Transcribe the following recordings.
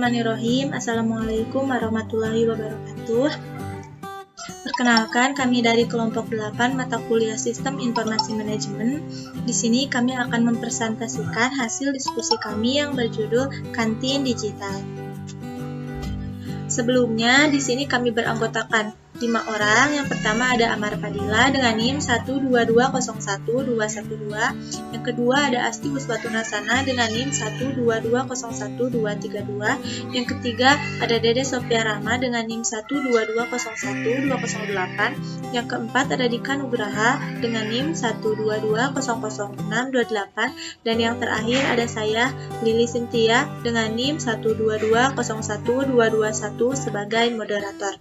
Bismillahirrahmanirrahim. Assalamualaikum warahmatullahi wabarakatuh. Perkenalkan, kami dari kelompok 8 mata kuliah Sistem Informasi Manajemen. Di sini kami akan mempresentasikan hasil diskusi kami yang berjudul Kantin Digital. Sebelumnya, di sini kami beranggotakan 5 orang. Yang pertama ada Amar Fadila dengan NIM 122012212. Yang kedua ada Asti Uswatunasana dengan NIM 122012232. Yang ketiga ada Dede Sofia Rama dengan NIM 122012008. Yang keempat ada Dika Nugraha dengan NIM 122000628. Dan yang terakhir ada saya, Lili Cynthia dengan NIM 122012221 sebagai moderator.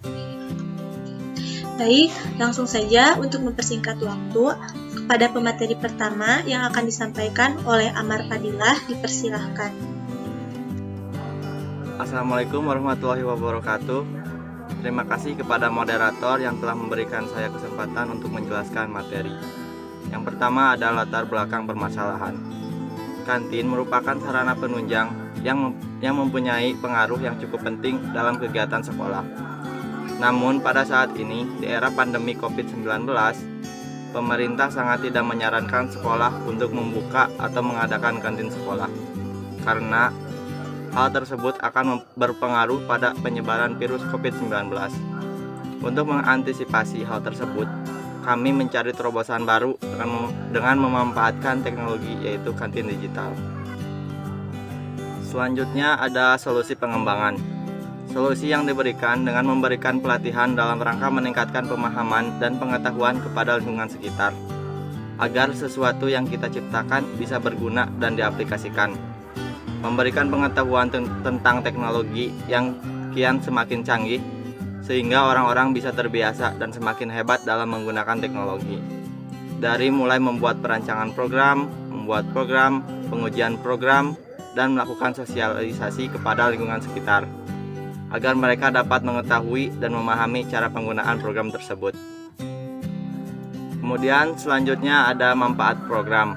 Baik, langsung saja untuk mempersingkat waktu, kepada pemateri pertama yang akan disampaikan oleh Amar Fadilah, dipersilahkan. Assalamualaikum warahmatullahi wabarakatuh. Terima kasih kepada moderator yang telah memberikan saya kesempatan untuk menjelaskan materi. Yang pertama adalah latar belakang permasalahan. Kantin merupakan sarana penunjang yang mempunyai pengaruh yang cukup penting dalam kegiatan sekolah. Namun pada saat ini, di era pandemi COVID-19, pemerintah sangat tidak menyarankan sekolah untuk membuka atau mengadakan kantin sekolah, karena hal tersebut akan berpengaruh pada penyebaran virus COVID-19. Untuk mengantisipasi hal tersebut, kami mencari terobosan baru dengan memanfaatkan teknologi, yaitu kantin digital. Selanjutnya ada solusi pengembangan. Solusi yang diberikan dengan memberikan pelatihan dalam rangka meningkatkan pemahaman dan pengetahuan kepada lingkungan sekitar, agar sesuatu yang kita ciptakan bisa berguna dan diaplikasikan. Memberikan pengetahuan tentang teknologi yang kian semakin canggih, sehingga orang-orang bisa terbiasa dan semakin hebat dalam menggunakan teknologi. Dari mulai membuat perancangan program, membuat program, pengujian program, dan melakukan sosialisasi kepada lingkungan sekitar, agar mereka dapat mengetahui dan memahami cara penggunaan program tersebut. Kemudian selanjutnya ada manfaat program.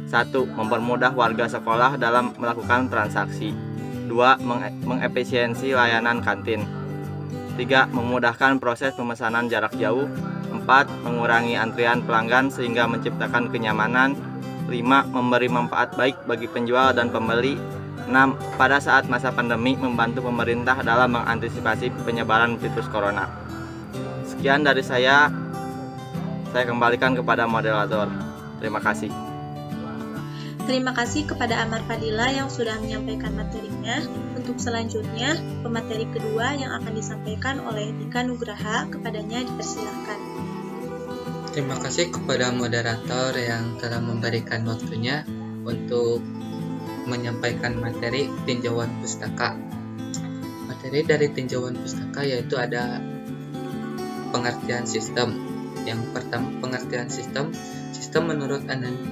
1. Mempermudah warga sekolah dalam melakukan transaksi. 2. Mengefisiensi layanan kantin. 3. Memudahkan proses pemesanan jarak jauh. 4. Mengurangi antrian pelanggan sehingga menciptakan kenyamanan. 5. Memberi manfaat baik bagi penjual dan pembeli. 6. Pada saat masa pandemi membantu pemerintah dalam mengantisipasi penyebaran virus corona. Sekian dari saya kembalikan kepada moderator. Terima kasih. Terima kasih kepada Amar Fadila yang sudah menyampaikan materinya. Untuk selanjutnya, pemateri kedua yang akan disampaikan oleh Dika Nugraha, kepadanya dipersilahkan. Terima kasih kepada moderator yang telah memberikan waktunya untuk menyampaikan materi tinjauan pustaka. Materi dari tinjauan pustaka yaitu ada pengertian sistem. Yang pertama, pengertian sistem. Sistem menurut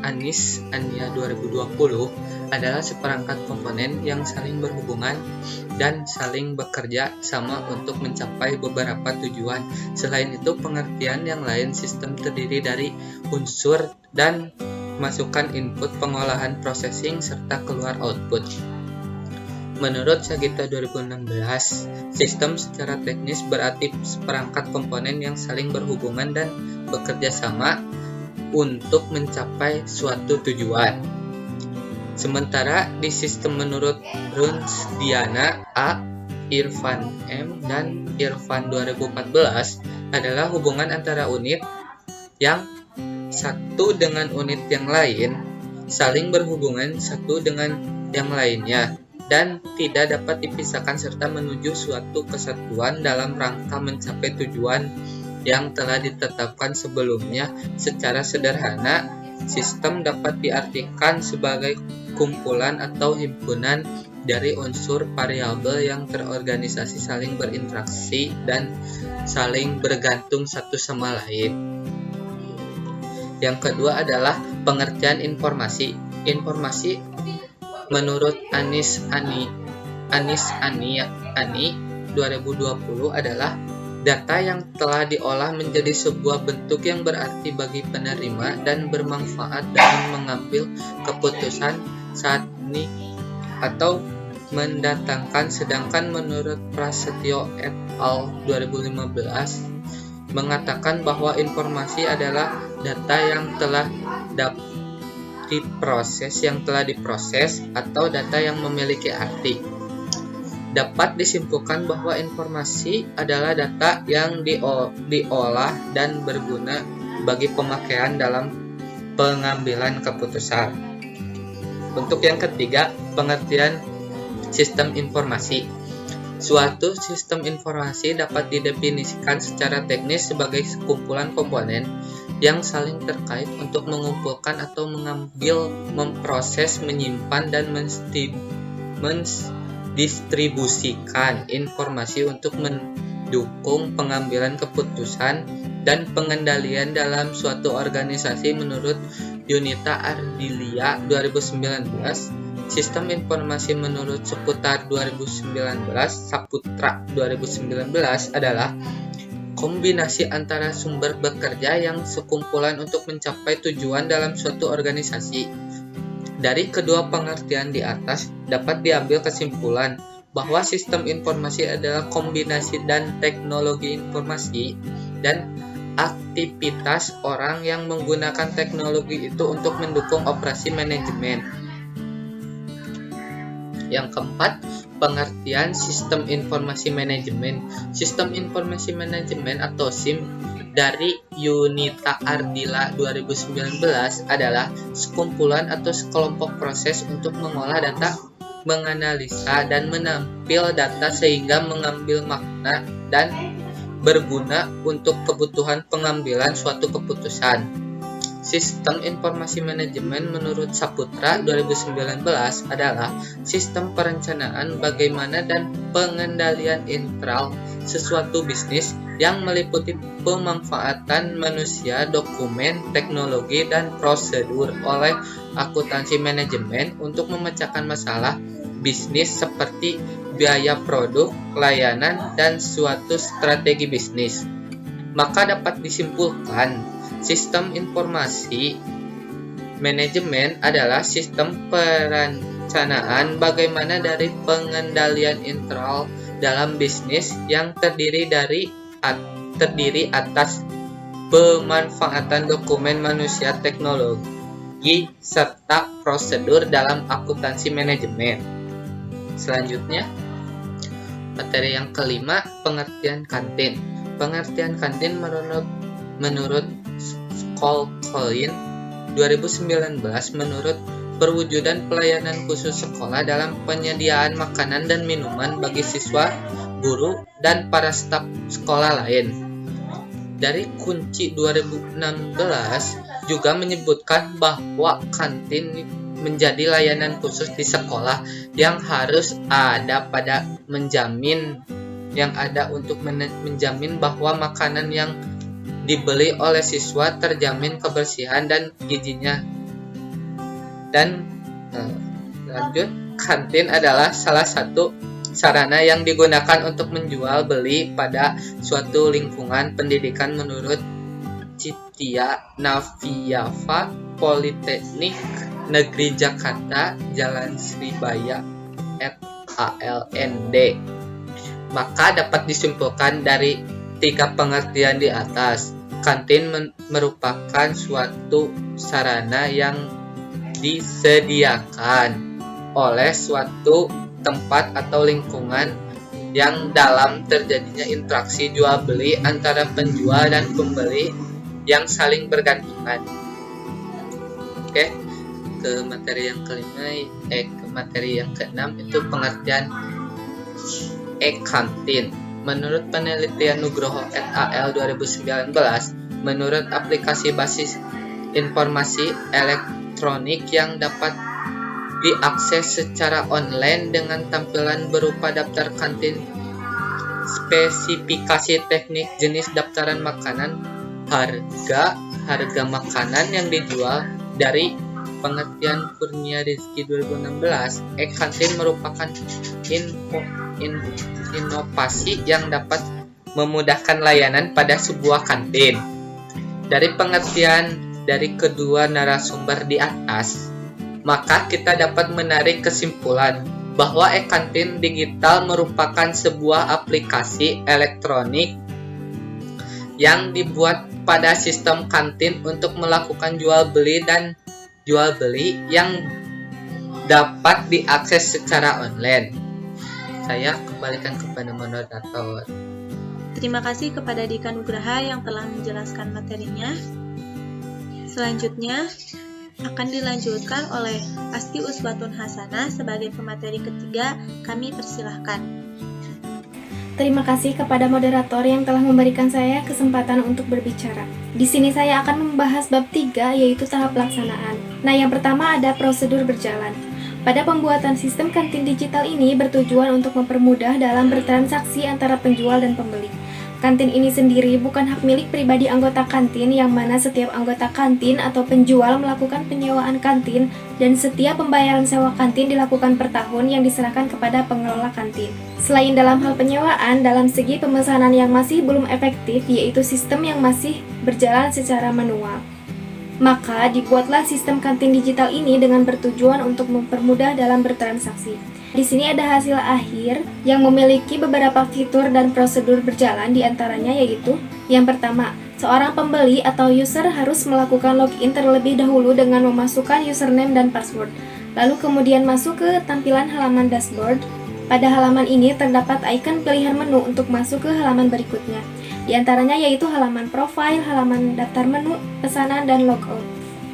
Anis Ania 2020 adalah seperangkat komponen yang saling berhubungan dan saling bekerja sama untuk mencapai beberapa tujuan. Selain itu, pengertian yang lain, sistem terdiri dari unsur dan masukkan input, pengolahan, processing, serta keluar output. Menurut Sagita 2016, sistem secara teknis berarti seperangkat komponen yang saling berhubungan dan bekerja sama untuk mencapai suatu tujuan. Sementara di sistem menurut Runs Diana A, Irfan M, dan Irfan 2014 adalah hubungan antara unit yang satu dengan unit yang lain saling berhubungan satu dengan yang lainnya dan tidak dapat dipisahkan serta menuju suatu kesatuan dalam rangka mencapai tujuan yang telah ditetapkan sebelumnya. Secara sederhana, sistem dapat diartikan sebagai kumpulan atau himpunan dari unsur variabel yang terorganisasi, saling berinteraksi dan saling bergantung satu sama lain. Yang kedua adalah pengertian informasi. Informasi menurut Anis Ani 2020 adalah data yang telah diolah menjadi sebuah bentuk yang berarti bagi penerima dan bermanfaat dalam mengambil keputusan saat ini atau mendatangkan, sedangkan menurut Prasetyo et al. 2015 mengatakan bahwa informasi adalah data yang telah diproses atau data yang memiliki arti. Dapat disimpulkan bahwa informasi adalah data yang diolah dan berguna bagi pemakaian dalam pengambilan keputusan. Untuk yang ketiga, pengertian sistem informasi. Suatu sistem informasi dapat didefinisikan secara teknis sebagai sekumpulan komponen yang saling terkait untuk mengumpulkan atau mengambil, memproses, menyimpan, dan mendistribusikan informasi untuk mendukung pengambilan keputusan dan pengendalian dalam suatu organisasi menurut Yunita Ardilia 2019. Sistem informasi menurut Saputra 2019 adalah kombinasi antara sumber bekerja yang sekumpulan untuk mencapai tujuan dalam suatu organisasi. Dari kedua pengertian di atas dapat diambil kesimpulan bahwa sistem informasi adalah kombinasi dan teknologi informasi dan aktivitas orang yang menggunakan teknologi itu untuk mendukung operasi manajemen. Yang keempat, pengertian sistem informasi manajemen. Sistem informasi manajemen atau SIM dari Yunita Ardila 2019 adalah sekumpulan atau sekelompok proses untuk mengolah data, menganalisa, dan menampil data sehingga mengambil makna dan berguna untuk kebutuhan pengambilan suatu keputusan. Sistem informasi manajemen menurut Saputra 2019 adalah sistem perencanaan bagaimana dan pengendalian internal sesuatu bisnis yang meliputi pemanfaatan manusia, dokumen, teknologi, dan prosedur oleh akuntansi manajemen untuk memecahkan masalah bisnis seperti biaya produk, layanan, dan suatu strategi bisnis. Maka dapat disimpulkan sistem informasi manajemen adalah sistem perencanaan bagaimana dari pengendalian internal dalam bisnis yang terdiri atas pemanfaatan dokumen manusia, teknologi, serta prosedur dalam akuntansi manajemen. Selanjutnya, materi yang kelima, pengertian kantin. Pengertian kantin menurut Colquhoun 2019 menurut perwujudan pelayanan khusus sekolah dalam penyediaan makanan dan minuman bagi siswa, guru, dan para staf sekolah lain. Dari Kunci 2016 juga menyebutkan bahwa kantin menjadi layanan khusus di sekolah yang harus ada pada untuk menjamin bahwa makanan yang dibeli oleh siswa terjamin kebersihan dan gizinya. Dan lanjut, kantin adalah salah satu sarana yang digunakan untuk menjual beli pada suatu lingkungan pendidikan menurut Citya Naviyava Politeknik Negeri Jakarta Jalan Sribaya et ALND. Maka dapat disimpulkan dari tiga pengertian di atas, kantin merupakan suatu sarana yang disediakan oleh suatu tempat atau lingkungan yang dalam terjadinya interaksi jual beli antara penjual dan pembeli yang saling bergantungan. Oke, ke materi yang keenam itu pengertian e-kantin. Menurut penelitian Nugroho et al. 2019, menurut aplikasi basis informasi elektronik yang dapat diakses secara online dengan tampilan berupa daftar kantin, spesifikasi teknik, jenis daftaran makanan, harga makanan yang dijual. Dari pengertian Kurnia Rizky 2016, e-kantin merupakan inovasi yang dapat memudahkan layanan pada sebuah kantin. Dari pengertian dari kedua narasumber di atas, maka kita dapat menarik kesimpulan bahwa e-kantin digital merupakan sebuah aplikasi elektronik yang dibuat pada sistem kantin untuk melakukan jual beli yang dapat diakses secara online. Saya kembalikan kepada moderator. Terima kasih kepada Dika Nugraha yang telah menjelaskan materinya. Selanjutnya akan dilanjutkan oleh Asti Uswatun Hasanah sebagai pemateri ketiga. Kami persilahkan. Terima kasih kepada moderator yang telah memberikan saya kesempatan untuk berbicara. Di sini saya akan membahas bab 3, yaitu tahap pelaksanaan. Nah, yang pertama ada prosedur berjalan. Pada pembuatan sistem kantin digital ini bertujuan untuk mempermudah dalam bertransaksi antara penjual dan pembeli. Kantin ini sendiri bukan hak milik pribadi anggota kantin, yang mana setiap anggota kantin atau penjual melakukan penyewaan kantin dan setiap pembayaran sewa kantin dilakukan per tahun yang diserahkan kepada pengelola kantin. Selain dalam hal penyewaan, dalam segi pemesanan yang masih belum efektif, yaitu sistem yang masih berjalan secara manual. Maka dibuatlah sistem kantin digital ini dengan bertujuan untuk mempermudah dalam bertransaksi. Di sini ada hasil akhir yang memiliki beberapa fitur dan prosedur berjalan, diantaranya yaitu yang pertama, seorang pembeli atau user harus melakukan login terlebih dahulu dengan memasukkan username dan password. Lalu kemudian masuk ke tampilan halaman dashboard. Pada halaman ini terdapat icon pilihan menu untuk masuk ke halaman berikutnya. Di antaranya yaitu halaman profile, halaman daftar menu, pesanan, dan logout.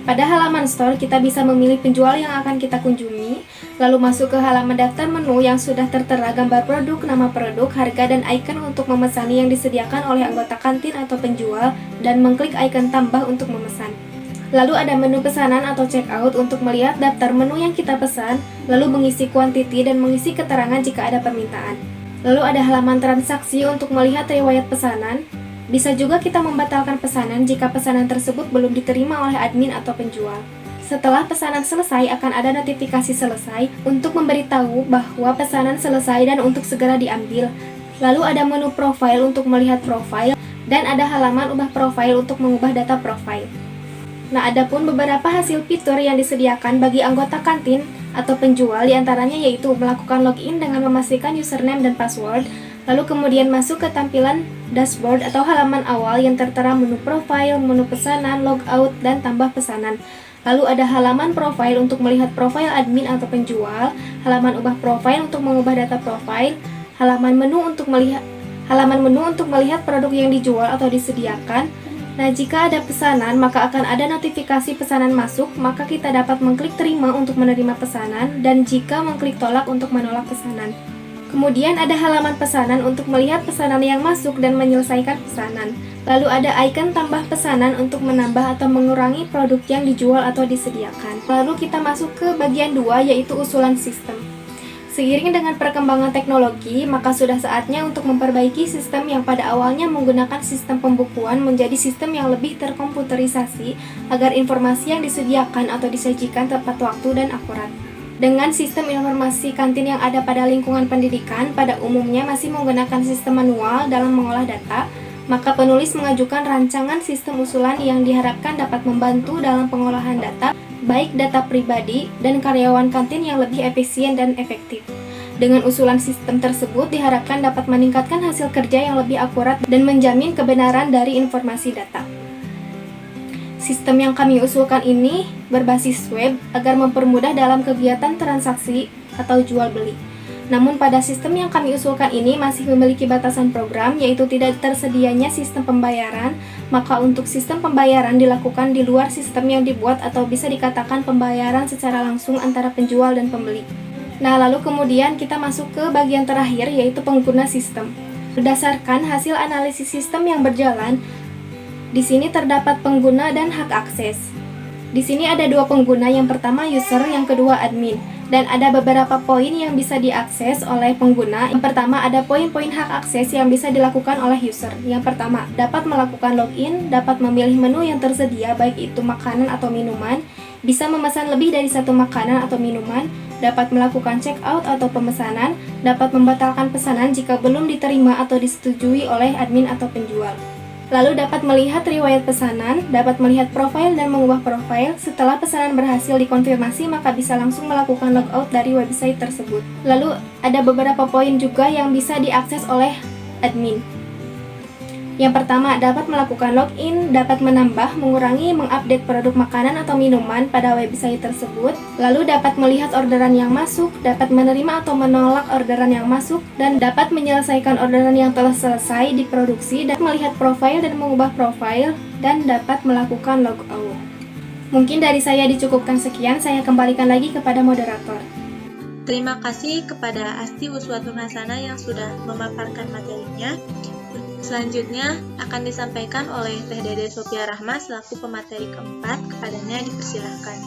Pada halaman store, kita bisa memilih penjual yang akan kita kunjungi, lalu masuk ke halaman daftar menu yang sudah tertera gambar produk, nama produk, harga, dan icon untuk memesani yang disediakan oleh anggota kantin atau penjual, dan mengklik icon tambah untuk memesan. Lalu ada menu pesanan atau checkout untuk melihat daftar menu yang kita pesan, lalu mengisi kuantiti dan mengisi keterangan jika ada permintaan. Lalu ada halaman transaksi untuk melihat riwayat pesanan. Bisa juga kita membatalkan pesanan jika pesanan tersebut belum diterima oleh admin atau penjual. Setelah pesanan selesai, akan ada notifikasi selesai untuk memberitahu bahwa pesanan selesai dan untuk segera diambil. Lalu ada menu profile untuk melihat profile, dan ada halaman ubah profile untuk mengubah data profile. Nah, ada pun beberapa hasil fitur yang disediakan bagi anggota kantin atau penjual, diantaranya yaitu melakukan login dengan memastikan username dan password, lalu kemudian masuk ke tampilan dashboard atau halaman awal yang tertera menu profile, menu pesanan, logout, dan tambah pesanan. Lalu ada halaman profile untuk melihat profil admin atau penjual, halaman ubah profile untuk mengubah data profile, halaman menu untuk melihat produk yang dijual atau disediakan. Nah, jika ada pesanan, maka akan ada notifikasi pesanan masuk, maka kita dapat mengklik terima untuk menerima pesanan, dan jika mengklik tolak untuk menolak pesanan. Kemudian ada halaman pesanan untuk melihat pesanan yang masuk dan menyelesaikan pesanan. Lalu ada icon tambah pesanan untuk menambah atau mengurangi produk yang dijual atau disediakan. Lalu kita masuk ke bagian 2, yaitu usulan sistem. Seiring dengan perkembangan teknologi, maka sudah saatnya untuk memperbaiki sistem yang pada awalnya menggunakan sistem pembukuan menjadi sistem yang lebih terkomputerisasi agar informasi yang disediakan atau disajikan tepat waktu dan akurat. Dengan sistem informasi kantin yang ada pada lingkungan pendidikan pada umumnya masih menggunakan sistem manual dalam mengolah data, maka penulis mengajukan rancangan sistem usulan yang diharapkan dapat membantu dalam pengolahan data, baik data pribadi dan karyawan kantin yang lebih efisien dan efektif. Dengan usulan sistem tersebut diharapkan dapat meningkatkan hasil kerja yang lebih akurat dan menjamin kebenaran dari informasi data. Sistem yang kami usulkan ini berbasis web agar mempermudah dalam kegiatan transaksi atau jual beli. Namun pada sistem yang kami usulkan ini masih memiliki batasan program, yaitu tidak tersedianya sistem pembayaran, maka untuk sistem pembayaran dilakukan di luar sistem yang dibuat atau bisa dikatakan pembayaran secara langsung antara penjual dan pembeli. Nah, lalu kemudian kita masuk ke bagian terakhir, yaitu pengguna sistem. Berdasarkan hasil analisis sistem yang berjalan, di sini terdapat pengguna dan hak akses. Di sini ada dua pengguna, yang pertama user, yang kedua admin. Dan ada beberapa poin yang bisa diakses oleh pengguna. Yang pertama ada poin-poin hak akses yang bisa dilakukan oleh user. Yang pertama, dapat melakukan login, dapat memilih menu yang tersedia baik itu makanan atau minuman, bisa memesan lebih dari satu makanan atau minuman, dapat melakukan check out atau pemesanan, dapat membatalkan pesanan jika belum diterima atau disetujui oleh admin atau penjual. Lalu dapat melihat riwayat pesanan, dapat melihat profil dan mengubah profil. Setelah pesanan berhasil dikonfirmasi, maka bisa langsung melakukan logout dari website tersebut. Lalu ada beberapa poin juga yang bisa diakses oleh admin. Yang pertama, dapat melakukan login, dapat menambah, mengurangi, mengupdate produk makanan atau minuman pada website tersebut. Lalu dapat melihat orderan yang masuk, dapat menerima atau menolak orderan yang masuk, dan dapat menyelesaikan orderan yang telah selesai diproduksi, dan melihat profil dan mengubah profil, dan dapat melakukan logout. Mungkin dari saya dicukupkan sekian, saya kembalikan lagi kepada moderator. Terima kasih kepada Asti Uswatun Hasanah yang sudah memaparkan materinya. Selanjutnya akan disampaikan oleh Teh Dede Sophia Rahma selaku pemateri keempat. Kepadanya dipersilahkan.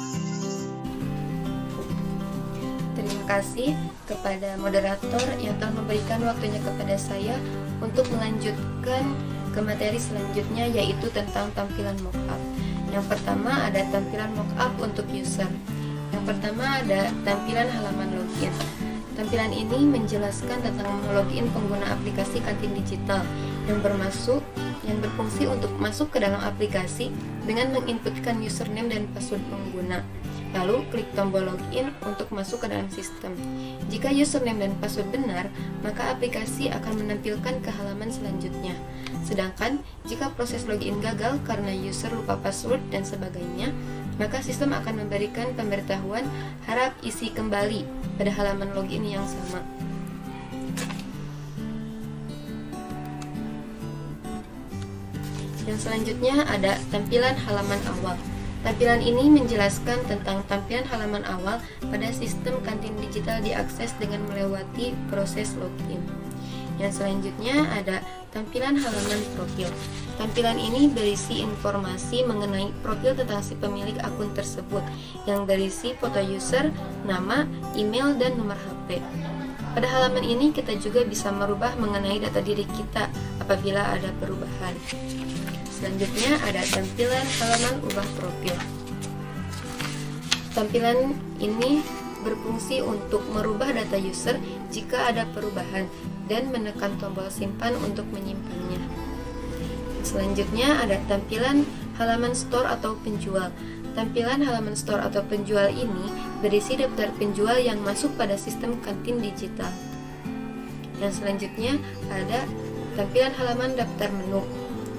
Terima kasih kepada moderator yang telah memberikan waktunya kepada saya untuk melanjutkan ke materi selanjutnya, yaitu tentang tampilan mockup. Yang pertama ada tampilan mockup untuk user. Yang pertama ada tampilan halaman login. Tampilan ini menjelaskan tentang login pengguna aplikasi kantin digital yang berfungsi untuk masuk ke dalam aplikasi dengan menginputkan username dan password pengguna. Lalu klik tombol login untuk masuk ke dalam sistem. Jika username dan password benar, maka aplikasi akan menampilkan ke halaman selanjutnya. Sedangkan jika proses login gagal karena user lupa password dan sebagainya, maka sistem akan memberikan pemberitahuan harap isi kembali pada halaman login yang sama. Yang selanjutnya ada tampilan halaman awal. Tampilan ini menjelaskan tentang tampilan halaman awal pada sistem kantin digital diakses dengan melewati proses login. Yang selanjutnya ada tampilan halaman profil. Tampilan ini berisi informasi mengenai profil tentang si pemilik akun tersebut yang berisi foto user, nama, email, dan nomor HP. Pada halaman ini kita juga bisa merubah mengenai data diri kita apabila ada perubahan. Selanjutnya ada tampilan halaman ubah profil. Tampilan ini berfungsi untuk merubah data user jika ada perubahan dan menekan tombol simpan untuk menyimpannya. Selanjutnya ada tampilan halaman store atau penjual. Tampilan halaman store atau penjual ini berisi daftar penjual yang masuk pada sistem kantin digital. Yang selanjutnya ada tampilan halaman daftar menu.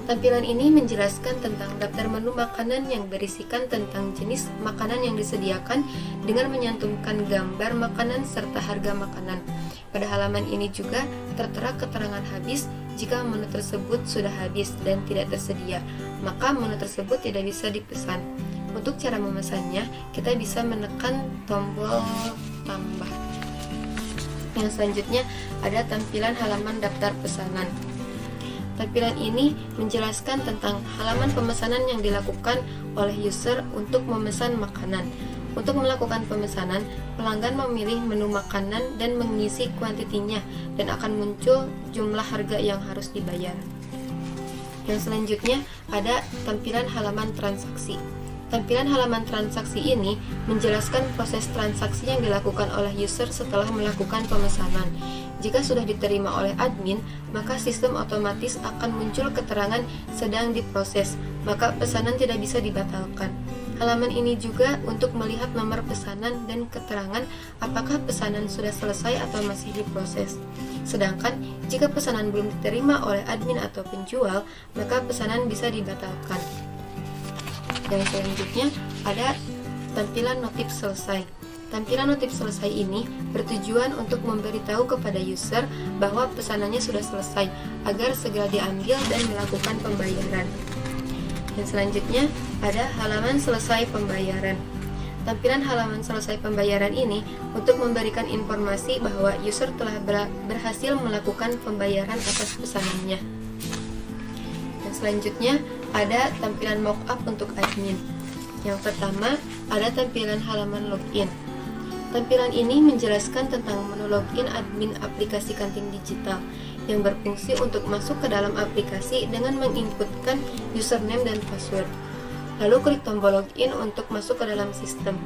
Tampilan ini menjelaskan tentang daftar menu makanan yang berisikan tentang jenis makanan yang disediakan dengan menyantumkan gambar makanan serta harga makanan. Pada halaman ini juga tertera keterangan habis jika menu tersebut sudah habis dan tidak tersedia, maka menu tersebut tidak bisa dipesan. Untuk cara memesannya, kita bisa menekan tombol tambah. Yang selanjutnya ada tampilan halaman daftar pesanan. Tampilan ini menjelaskan tentang halaman pemesanan yang dilakukan oleh user untuk memesan makanan. Untuk melakukan pemesanan, pelanggan memilih menu makanan dan mengisi kuantitinya dan akan muncul jumlah harga yang harus dibayar. Yang selanjutnya ada tampilan halaman transaksi. Tampilan halaman transaksi ini menjelaskan proses transaksi yang dilakukan oleh user setelah melakukan pemesanan. Jika sudah diterima oleh admin, maka sistem otomatis akan muncul keterangan sedang diproses, maka pesanan tidak bisa dibatalkan. Halaman ini juga untuk melihat nomor pesanan dan keterangan apakah pesanan sudah selesai atau masih diproses. Sedangkan jika pesanan belum diterima oleh admin atau penjual, maka pesanan bisa dibatalkan. Yang selanjutnya ada tampilan notif selesai. Tampilan notif selesai ini bertujuan untuk memberitahu kepada user bahwa pesanannya sudah selesai agar segera diambil dan melakukan pembayaran. Yang selanjutnya ada halaman selesai pembayaran. Tampilan halaman selesai pembayaran ini untuk memberikan informasi bahwa user telah berhasil melakukan pembayaran atas pesanannya. Yang selanjutnya ada tampilan mockup untuk admin. Yang pertama ada tampilan halaman login. Tampilan ini menjelaskan tentang menu login admin aplikasi kantin digital yang berfungsi untuk masuk ke dalam aplikasi dengan menginputkan username dan password. Lalu klik tombol login untuk masuk ke dalam sistem.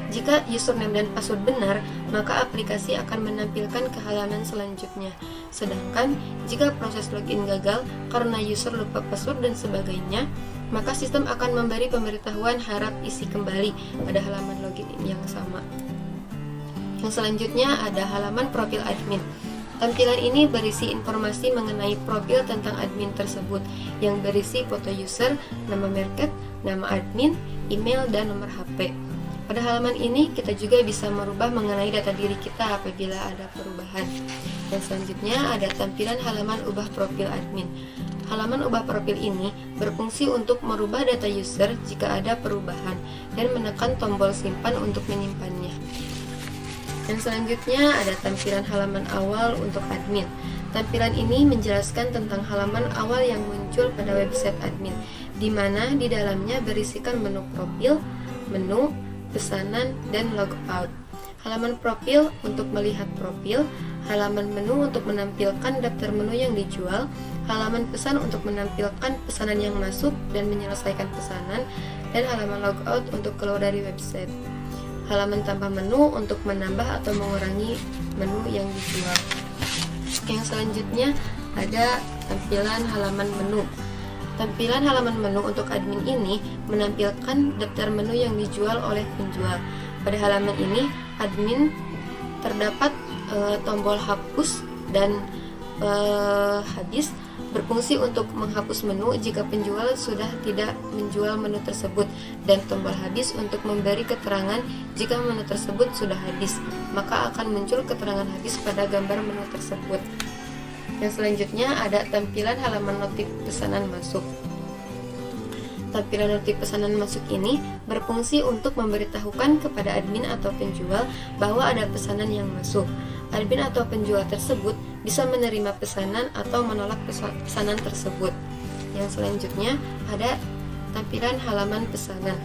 Jika username dan password benar, maka aplikasi akan menampilkan ke halaman selanjutnya. Sedangkan jika proses login gagal karena user lupa password dan sebagainya, maka sistem akan memberi pemberitahuan harap isi kembali pada halaman login yang sama. Yang selanjutnya ada halaman profil admin. Tampilan ini berisi informasi mengenai profil tentang admin tersebut yang berisi foto user, nama market, nama admin, email, dan nomor HP. Pada halaman ini kita juga bisa merubah mengenai data diri kita apabila ada perubahan. Dan selanjutnya ada tampilan halaman ubah profil admin. Halaman ubah profil ini berfungsi untuk merubah data user jika ada perubahan dan menekan tombol simpan untuk menyimpannya. Dan selanjutnya ada tampilan halaman awal untuk admin. Tampilan ini menjelaskan tentang halaman awal yang muncul pada website admin, di mana di dalamnya berisikan menu profil, menu, pesanan, dan logout. Halaman profil untuk melihat profil, halaman menu untuk menampilkan daftar menu yang dijual, halaman pesan untuk menampilkan pesanan yang masuk dan menyelesaikan pesanan, dan halaman logout untuk keluar dari website. Halaman tanpa menu untuk menambah atau mengurangi menu yang dijual. Yang selanjutnya ada tampilan halaman menu. Tampilan halaman menu untuk admin ini menampilkan daftar menu yang dijual oleh penjual. Pada halaman ini, admin terdapat tombol hapus dan habis berfungsi untuk menghapus menu jika penjual sudah tidak menjual menu tersebut, dan tombol habis untuk memberi keterangan jika menu tersebut sudah habis, maka akan muncul keterangan habis pada gambar menu tersebut. Yang selanjutnya ada tampilan halaman notif pesanan masuk. Tampilan notif pesanan masuk ini berfungsi untuk memberitahukan kepada admin atau penjual bahwa ada pesanan yang masuk. Admin atau penjual tersebut bisa menerima pesanan atau menolak pesanan tersebut. Yang selanjutnya ada tampilan halaman pesanan.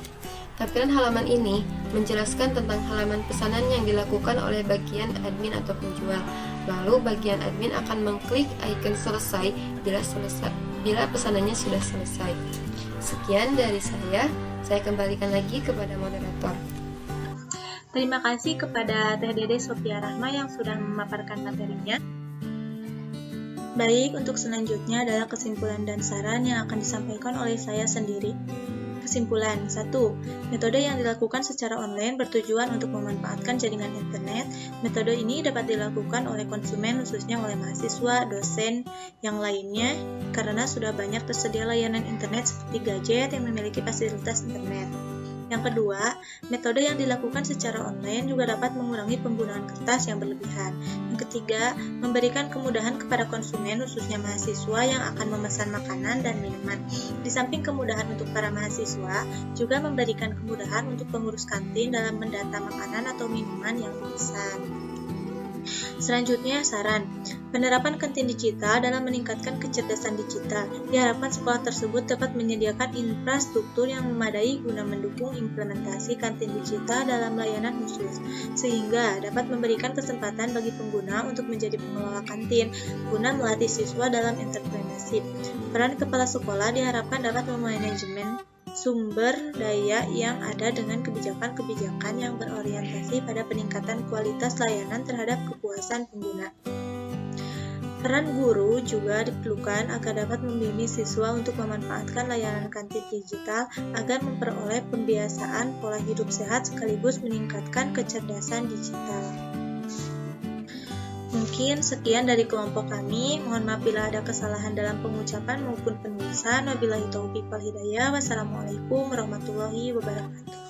Tampilan halaman ini menjelaskan tentang halaman pesanan yang dilakukan oleh bagian admin atau penjual. Lalu bagian admin akan mengklik icon selesai bila pesanannya sudah selesai. Sekian dari saya kembalikan lagi kepada moderator. Terima kasih kepada Teh Dede Sophia Rahma yang sudah memaparkan materinya. Baik, untuk selanjutnya adalah kesimpulan dan saran yang akan disampaikan oleh saya sendiri. Kesimpulan 1. Metode yang dilakukan secara online bertujuan untuk memanfaatkan jaringan internet. Metode ini dapat dilakukan oleh konsumen, khususnya oleh mahasiswa, dosen, yang lainnya, karena sudah banyak tersedia layanan internet seperti gadget yang memiliki fasilitas internet. Yang kedua, metode yang dilakukan secara online juga dapat mengurangi penggunaan kertas yang berlebihan. Yang ketiga, memberikan kemudahan kepada konsumen, khususnya mahasiswa yang akan memesan makanan dan minuman. Di samping kemudahan untuk para mahasiswa, juga memberikan kemudahan untuk pengurus kantin dalam mendata makanan atau minuman yang dipesan. Selanjutnya, saran. Penerapan kantin digital dalam meningkatkan kecerdasan digital. Diharapkan sekolah tersebut dapat menyediakan infrastruktur yang memadai guna mendukung implementasi kantin digital dalam layanan khusus, sehingga dapat memberikan kesempatan bagi pengguna untuk menjadi pengelola kantin, guna melatih siswa dalam entrepreneurship. Peran kepala sekolah diharapkan dapat memanajemen sumber daya yang ada dengan kebijakan-kebijakan yang berorientasi pada peningkatan kualitas layanan terhadap kepuasan pengguna. Peran guru juga diperlukan agar dapat membimbing siswa untuk memanfaatkan layanan kantin digital agar memperoleh pembiasaan pola hidup sehat sekaligus meningkatkan kecerdasan digital. Mungkin sekian dari kelompok kami. Mohon maaf bila ada kesalahan dalam pengucapan maupun penulisan. Wabillahi taufiq wal hidayah. Wassalamualaikum warahmatullahi wabarakatuh.